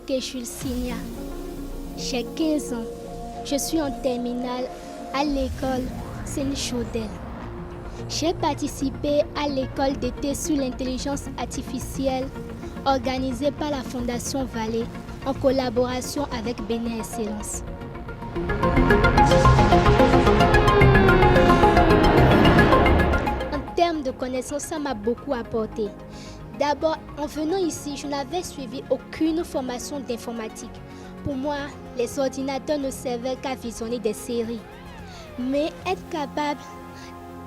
Ike Signa. J'ai 15 ans. Je suis en terminale à l'école Saint-Chaudel. J'ai participé à l'école d'été sur l'intelligence artificielle organisée par la Fondation Vallée en collaboration avec Bénin Excellence. En termes de connaissances, ça m'a beaucoup apporté. D'abord, en venant ici, je n'avais suivi aucune formation d'informatique. Pour moi, les ordinateurs ne servaient qu'à visionner des séries. Mais être capable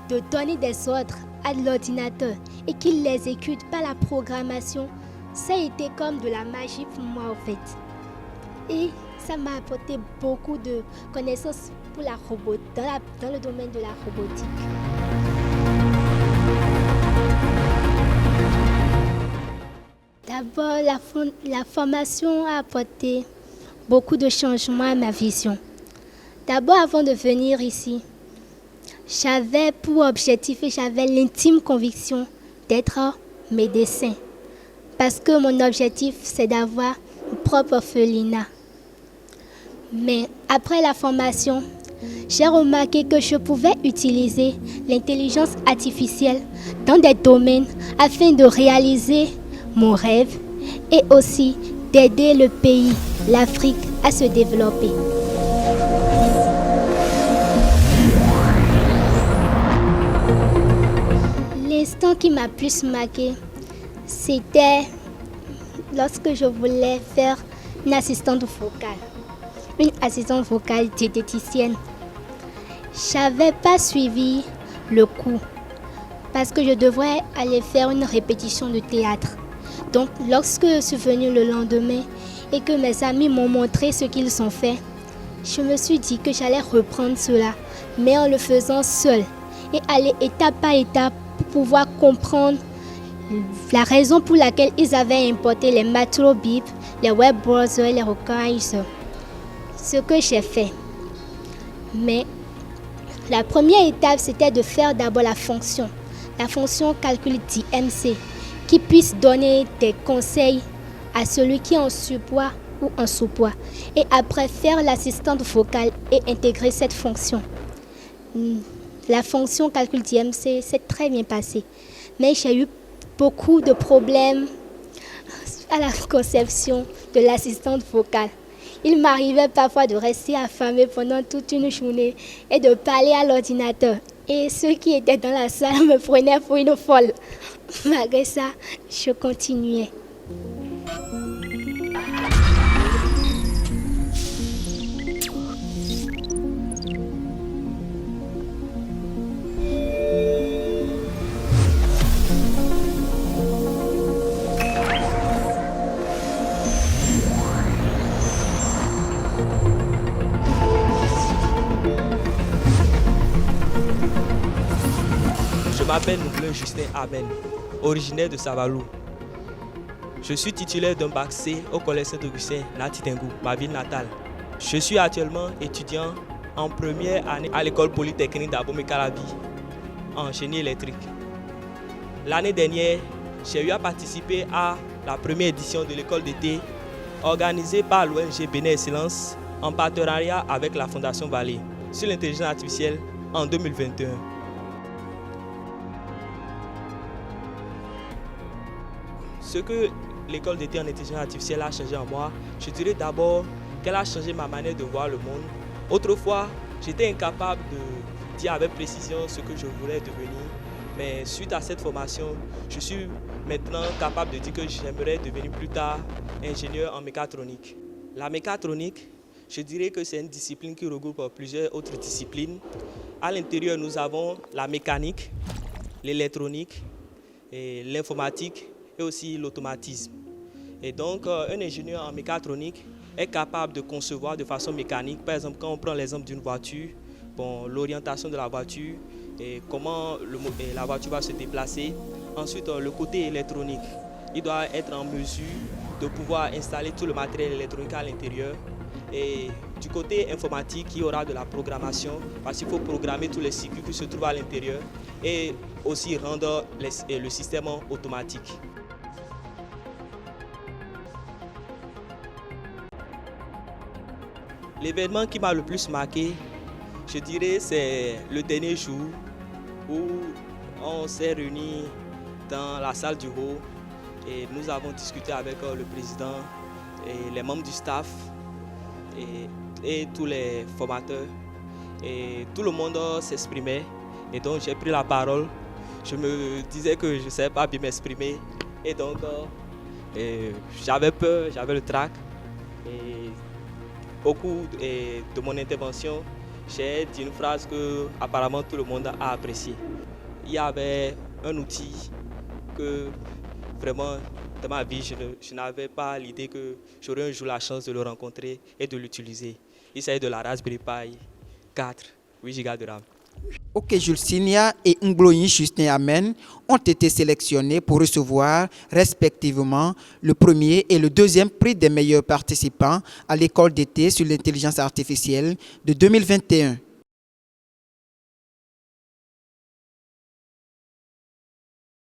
de donner des ordres à l'ordinateur et qu'il l'exécute par la programmation, ça a été comme de la magie pour moi en fait. Et ça m'a apporté beaucoup de connaissances pour la dans le domaine de la robotique. D'abord, la formation a apporté beaucoup de changements à ma vision. D'abord, avant de venir ici, j'avais pour objectif et j'avais l'intime conviction d'être médecin. Parce que mon objectif, c'est d'avoir mon propre orphelinat. Mais après la formation, j'ai remarqué que je pouvais utiliser l'intelligence artificielle dans des domaines afin de réaliser mon rêve et aussi d'aider le pays, l'Afrique, à se développer. L'instant qui m'a plus marqué, c'était lorsque je voulais faire une assistante vocale diététicienne. Je n'avais pas suivi le cours parce que je devrais aller faire une répétition de théâtre. Donc, lorsque je suis venue le lendemain et que mes amis m'ont montré ce qu'ils ont fait, je me suis dit que j'allais reprendre cela, mais en le faisant seule et aller étape par étape pour pouvoir comprendre la raison pour laquelle ils avaient importé les Mathletics, les web browsers, les organizers. Ce que j'ai fait. Mais la première étape, c'était de faire d'abord la fonction calcul d'IMC, qui puisse donner des conseils à celui qui est en surpoids ou en sous-poids. Et après, faire l'assistante vocale et intégrer cette fonction. La fonction calcul d'IMC s'est très bien passée. Mais j'ai eu beaucoup de problèmes à la conception de l'assistante vocale. Il m'arrivait parfois de rester affamée pendant toute une journée et de parler à l'ordinateur. Et ceux qui étaient dans la salle me prenaient pour une folle. Malgré ça, je continuais. Je m'appelle Nouvelin Justin Amen, originaire de Savalou. Je suis titulaire d'un bac C au collège Saint-Augustin, Natitingou, ma ville natale. Je suis actuellement étudiant en première année à l'école polytechnique d'Abomey-Calavi en génie électrique. L'année dernière, j'ai eu à participer à la première édition de l'école d'été organisée par l'ONG Bénin Excellence en partenariat avec la Fondation Vallée sur l'intelligence artificielle en 2021. Ce que l'école d'été en intelligence artificielle a changé en moi, je dirais d'abord qu'elle a changé ma manière de voir le monde. Autrefois, j'étais incapable de dire avec précision ce que je voulais devenir. Mais suite à cette formation, je suis maintenant capable de dire que j'aimerais devenir plus tard ingénieur en mécatronique. La mécatronique, je dirais que c'est une discipline qui regroupe plusieurs autres disciplines. À l'intérieur, nous avons la mécanique, l'électronique, l'informatique et aussi l'automatisme. Et donc, un ingénieur en mécatronique est capable de concevoir de façon mécanique. Par exemple, quand on prend l'exemple d'une voiture, l'orientation de la voiture et comment la voiture va se déplacer. Ensuite, le côté électronique, il doit être en mesure de pouvoir installer tout le matériel électronique à l'intérieur. Et du côté informatique, il y aura de la programmation parce qu'il faut programmer tous les circuits qui se trouvent à l'intérieur et aussi rendre le système automatique. L'événement qui m'a le plus marqué, je dirais, c'est le dernier jour où on s'est réunis dans la salle du haut et nous avons discuté avec le président et les membres du staff et tous les formateurs. Et tout le monde s'exprimait et donc j'ai pris la parole. Je me disais que je ne savais pas bien m'exprimer et donc j'avais peur, j'avais le trac. Et au cours de mon intervention, j'ai dit une phrase que apparemment tout le monde a appréciée. Il y avait un outil que vraiment dans ma vie je n'avais pas l'idée que j'aurais un jour la chance de le rencontrer et de l'utiliser. Il s'agit de la Raspberry Pi 4, 8 Go de RAM. Ok, Jules Signa et Ngloyin Justin Amen ont été sélectionnés pour recevoir respectivement le premier et le deuxième prix des meilleurs participants à l'école d'été sur l'intelligence artificielle de 2021.